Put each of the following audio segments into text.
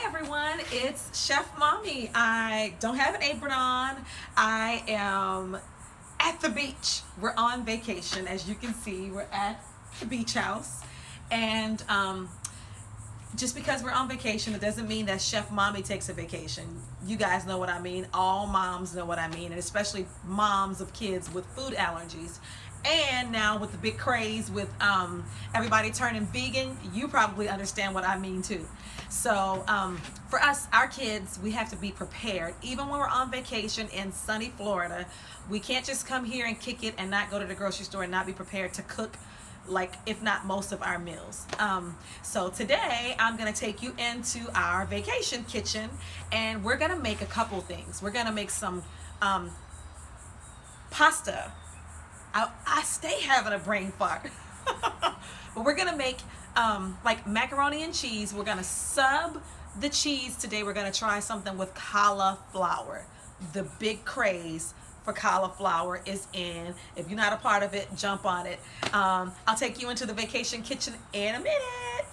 Hi everyone, it's Chef Mommy. I don't have an apron on. I am at the beach. We're on vacation, as you can see. We're at the beach house. And just because we're on vacation, it doesn't mean that Chef Mommy takes a vacation. You guys know what I mean. All moms know what I mean, and especially moms of kids with food allergies. And now with the big craze with everybody turning vegan, you probably understand what I mean too. So for us, our kids, we have to be prepared. Even when we're on vacation in sunny Florida, we can't just come here and kick it and not go to the grocery store and not be prepared to cook, like if not most of our meals. So today I'm gonna take you into our vacation kitchen, and we're gonna make a couple things. We're gonna make some pasta. I stay having a brain fart. But we're gonna make like macaroni and cheese. We're gonna sub the cheese today. We're gonna try something with cauliflower. The big craze for cauliflower is in. If you're not a part of it, jump on it. I'll take you into the vacation kitchen in a minute.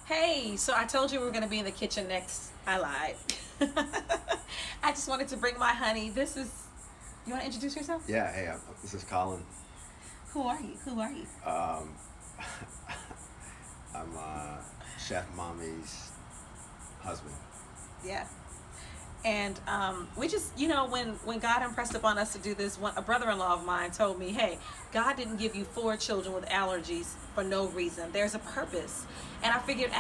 Hey, so I told you we were gonna be in the kitchen next. I lied. I just wanted to bring my honey. This is. You want to introduce yourself? Yeah, hey, this is Colin. Who are you? I'm Chef Mommy's husband. Yeah. And we just, when God impressed upon us to do this, a brother-in-law of mine told me, hey, God didn't give you 4 children with allergies for no reason. There's a purpose. And I figured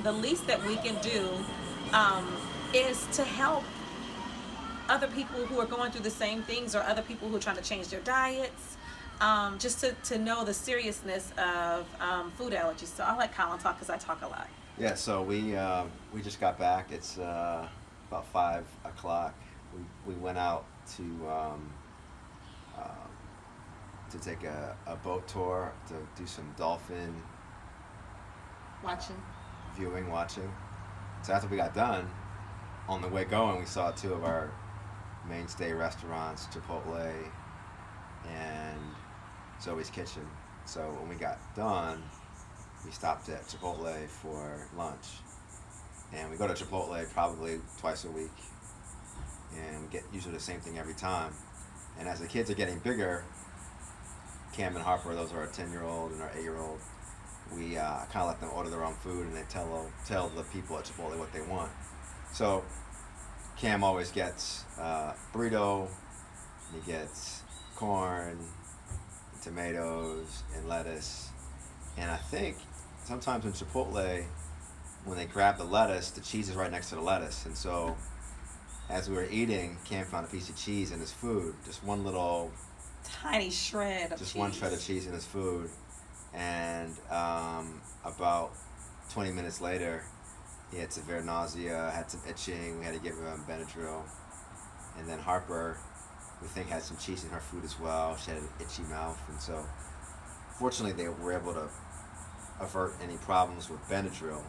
the least that we can do is to help other people who are going through the same things, or other people who are trying to change their diets, just to know the seriousness of food allergies. So I'll let Colin talk because I talk a lot. Yeah, so we just got back. It's about 5 o'clock. We went out to take a boat tour, to do some dolphin watching. So after we got done, on the way going, we saw 2 of our mainstay restaurants, Chipotle and Zoe's Kitchen. So when we got done, we stopped at Chipotle for lunch. And we go to Chipotle probably twice a week, and we get usually the same thing every time. And as the kids are getting bigger, Cam and Harper, those are our 10-year-old and our 8-year-old, we kind of let them order their own food, and they tell the people at Chipotle what they want. So Cam always gets burrito, and he gets corn, and tomatoes, and lettuce. And I think sometimes in Chipotle, when they grab the lettuce, the cheese is right next to the lettuce. And so as we were eating, Cam found a piece of cheese in his food, just one little tiny shred of just cheese. one shred of cheese in his food. And about 20 minutes later, he had severe nausea, had some itching. We had to give him Benadryl. And then Harper, we think, had some cheese in her food as well. She had an itchy mouth. And so fortunately, they were able to avert any problems with Benadryl.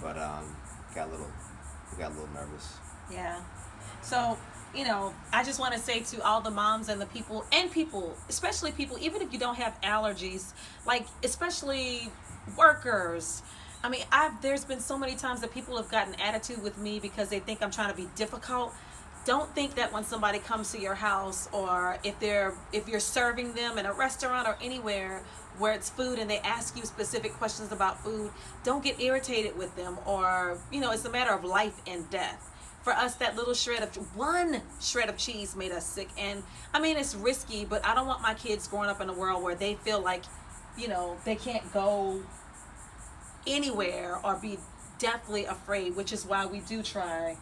But we got a little nervous. Yeah. So, I just want to say to all the moms and the people, especially people, even if you don't have allergies, like especially workers. I mean, there's been so many times that people have gotten attitude with me because they think I'm trying to be difficult. Don't think that when somebody comes to your house, or if you're serving them in a restaurant or anywhere where it's food and they ask you specific questions about food, don't get irritated with them, or it's a matter of life and death. For us, that little one shred of cheese made us sick. And I mean, it's risky, but I don't want my kids growing up in a world where they feel like they can't go anywhere or be deathly afraid, which is why we do try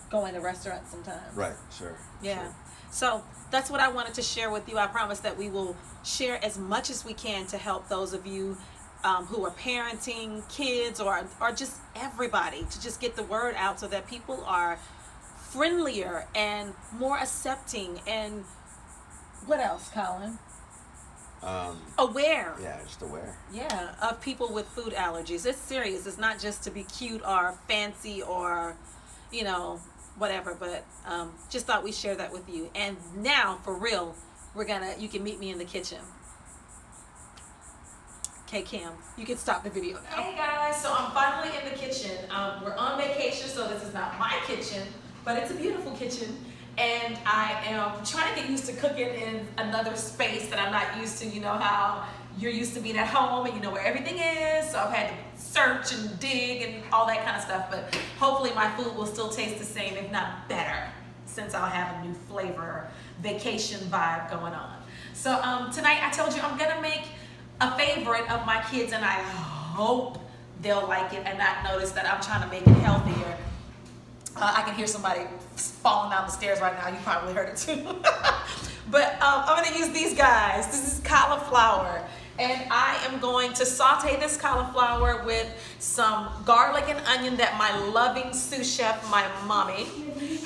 going to restaurants sometimes. Right, sure. Yeah. Sure. So that's what I wanted to share with you. I promise that we will share as much as we can to help those of you who are parenting kids, or just everybody, to just get the word out so that people are friendlier and more accepting. And what else, Colin? Aware. Yeah, just aware. Yeah, of people with food allergies. It's serious. It's not just to be cute or fancy or, whatever. But just thought we'd share that with you. And now, for real, you can meet me in the kitchen. Okay, Cam, you can stop the video now. Hey guys, so I'm finally in the kitchen. not my kitchen, but it's a beautiful kitchen. And I am trying to get used to cooking in another space that I'm not used to. You know how you're used to being at home and you know where everything is. So I've had to search and dig and all that kind of stuff. But hopefully my food will still taste the same, if not better, since I'll have a new flavor, vacation vibe going on. So tonight I told you I'm gonna make a favorite of my kids, and I hope they'll like it and not notice that I'm trying to make it healthier. I can hear somebody falling down the stairs right now. You probably heard it too. But I'm gonna use these guys. This is cauliflower. And I am going to saute this cauliflower with some garlic and onion that my loving sous chef, my mommy,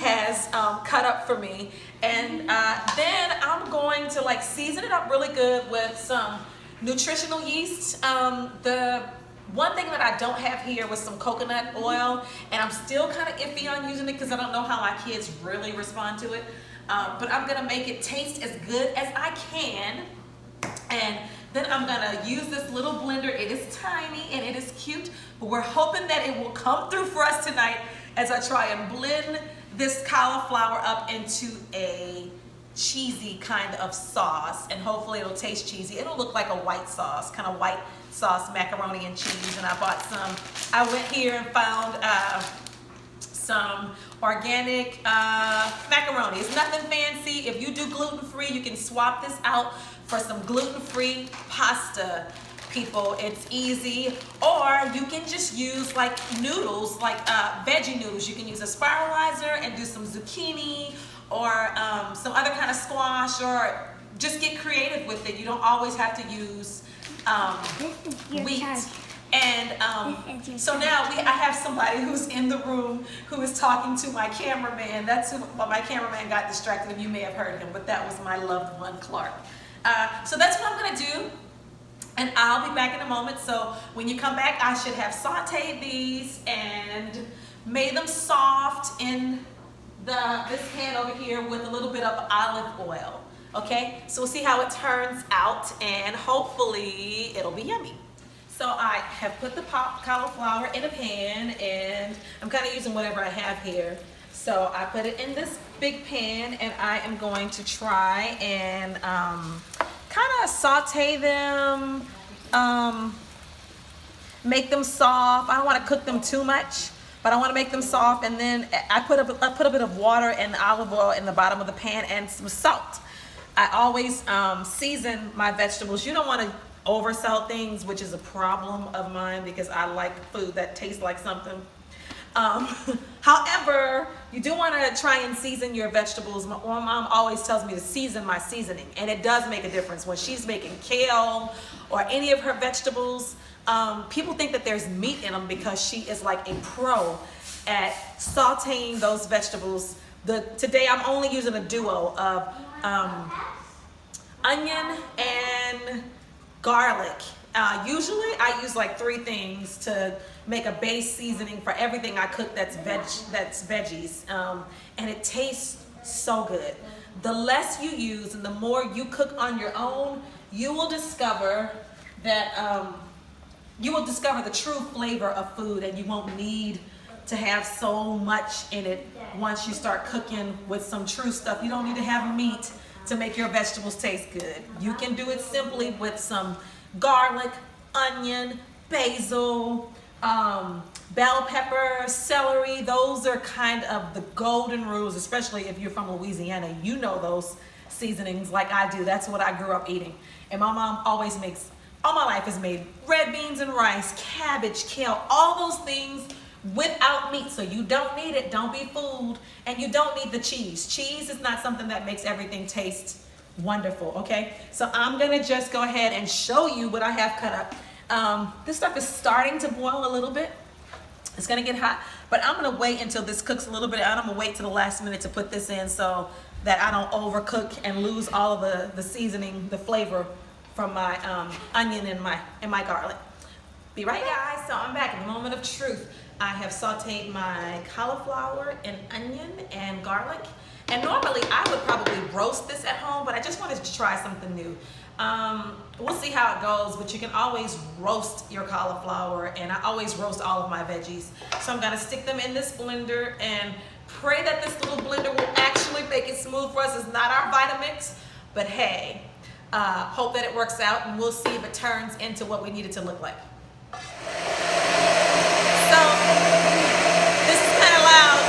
has cut up for me. And then I'm going to like season it up really good with some nutritional yeast. The one thing that I don't have here was some coconut oil, and I'm still kind of iffy on using it because I don't know how my kids really respond to it. But I'm gonna make it taste as good as I can. And then I'm gonna use this little blender. It is tiny and it is cute, but we're hoping that it will come through for us tonight as I try and blend this cauliflower up into a cheesy kind of sauce, and hopefully it'll taste cheesy. It'll look like a white sauce, kind of white sauce macaroni and cheese. And I bought some, I went here and found some organic macaroni. It's nothing fancy. If you do gluten-free, you can swap this out for some gluten-free pasta, people. It's easy. Or you can just use like noodles, like veggie noodles. You can use a spiralizer and do some zucchini or some other kind of squash, or just get creative with it. You don't always have to use wheat. And so now I have somebody who's in the room who is talking to my cameraman. That's who, well, my cameraman got distracted, and you may have heard him, but that was my loved one, Clark. So that's what I'm gonna do, and I'll be back in a moment. So when you come back, I should have sauteed these and made them soft in this pan over here with a little bit of olive oil. Okay, so we'll see how it turns out, and hopefully it'll be yummy. So I have put the cauliflower in a pan, and I'm kind of using whatever I have here. So I put it in this big pan, and I am going to try and kind of saute them, make them soft. I don't want to cook them too much, but I want to make them soft. And then I put a bit of water and olive oil in the bottom of the pan and some salt. I always season my vegetables. You don't want to oversalt things, which is a problem of mine because I like food that tastes like something. However, you do want to try and season your vegetables. My mom always tells me to season my seasoning, and it does make a difference. When she's making kale or any of her vegetables, people think that there's meat in them because she is like a pro at sauteing those vegetables. Today I'm only using a duo of onion and garlic. Usually I use like 3 things to make a base seasoning for everything I cook that's veggies, and it tastes so good. The less you use and the more you cook on your own, you will discover that you will discover the true flavor of food, and you won't need to have so much in it once you start cooking with some true stuff. You don't need to have meat to make your vegetables taste good. You can do it simply with some garlic, onion, basil, bell pepper, celery. Those are kind of the golden rules, especially if you're from Louisiana. You know those seasonings like I do. That's what I grew up eating. And my mom always makes, all my life has made red beans and rice, cabbage, kale, all those things without meat. So you don't need it. Don't be fooled. And you don't need the cheese. Cheese is not something that makes everything taste wonderful. Okay, so I'm gonna just go ahead and show you what I have cut up. This stuff is starting to boil a little bit. It's gonna get hot, but I'm gonna wait until this cooks a little bit, and I'm gonna wait to the last minute to put this in so that I don't overcook and lose all of the seasoning, the flavor from my onion and my garlic. Be right back, guys. So I'm back in the moment of truth. I have sauteed my cauliflower and onion and garlic. And normally I would probably roast this at home, but I just wanted to try something new. We'll see how it goes, but you can always roast your cauliflower, and I always roast all of my veggies. So I'm gonna stick them in this blender and pray that this little blender will actually make it smooth for us. It's not our Vitamix, but hey, hope that it works out, and we'll see if it turns into what we need it to look like. So this is kind of loud,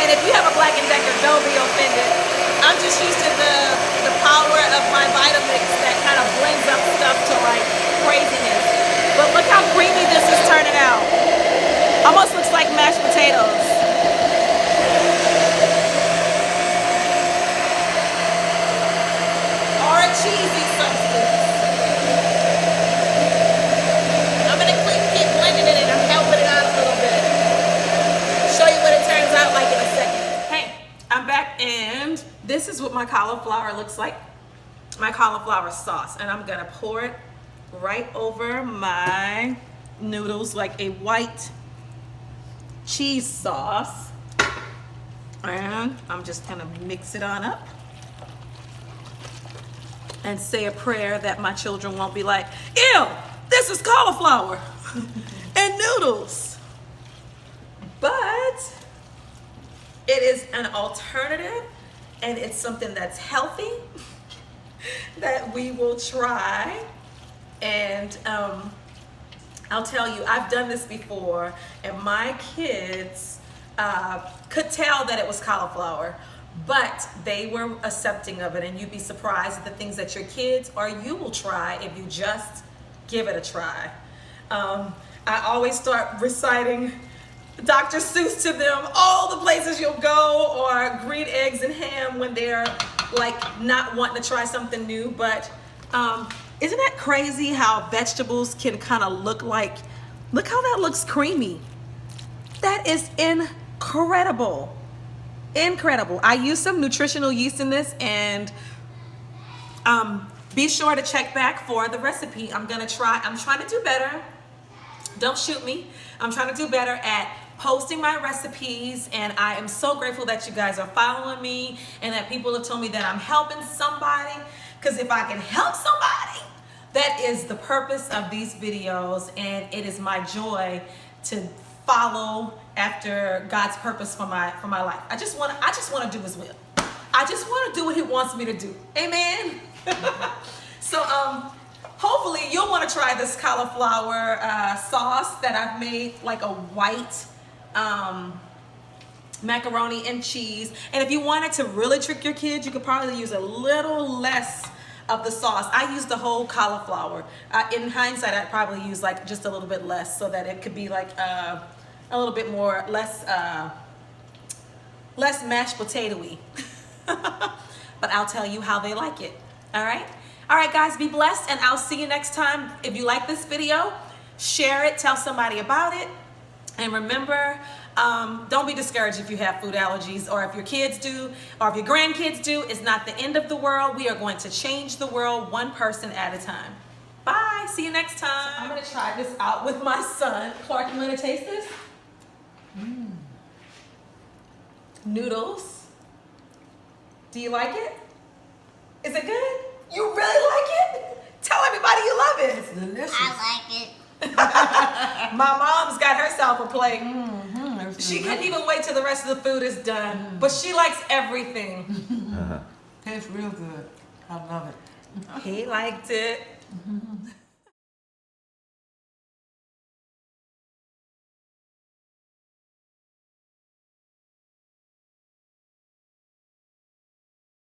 and if you have a Black & Decker, don't be offended. I'm just used to the power of my Vitamix that kind of blends up stuff to like craziness. But look how creamy this is turning out. Almost looks like mashed potatoes. Or a cheesy substance. I'm gonna keep blending it and I'm helping it out a little bit. Show you what it turns out like in a second. Hey, I'm back, and this is what my cauliflower looks like. My cauliflower sauce, and I'm gonna pour it right over my noodles like a white cheese sauce. And I'm just gonna mix it on up and say a prayer that my children won't be like, ew, this is cauliflower and noodles. But it is an alternative, and it's something that's healthy that we will try. And I'll tell you, I've done this before, and my kids could tell that it was cauliflower, but they were accepting of it. And you'd be surprised at the things that your kids or you will try if you just give it a try. I always start reciting Dr. Seuss to them, all the places you'll go, or green eggs and ham when they're like not wanting to try something new. But isn't that crazy how vegetables can kind of look like, look how that looks creamy. That is incredible. Incredible. I use some nutritional yeast in this, and be sure to check back for the recipe. I'm trying to do better. Don't shoot me. I'm trying to do better at posting my recipes, and I am so grateful that you guys are following me and that people have told me that I'm helping somebody, because if I can help somebody, that is the purpose of these videos, and it is my joy to follow after God's purpose for my life. I just want to do his will. I just want to do what he wants me to do. Amen. So hopefully you'll want to try this cauliflower sauce that I've made, like a white macaroni and cheese. And if you wanted to really trick your kids, you could probably use a little less of the sauce. I used the whole cauliflower. In hindsight, I'd probably use like just a little bit less, so that it could be like a little bit more, less mashed potato-y. But I'll tell you how they like it. All right? All right, guys, be blessed, and I'll see you next time. If you like this video, share it, tell somebody about it. And remember, don't be discouraged if you have food allergies, or if your kids do, or if your grandkids do. It's not the end of the world. We are going to change the world one person at a time. Bye. See you next time. So I'm going to try this out with my son. Clark, you want to taste this? Noodles. Do you like it? Is it good? You really like it? Tell everybody you love it. It's delicious. I like it. My mom's got herself a plate. She couldn't even wait till the rest of the food is done. But she likes everything. Tastes real good. I love it. He liked it.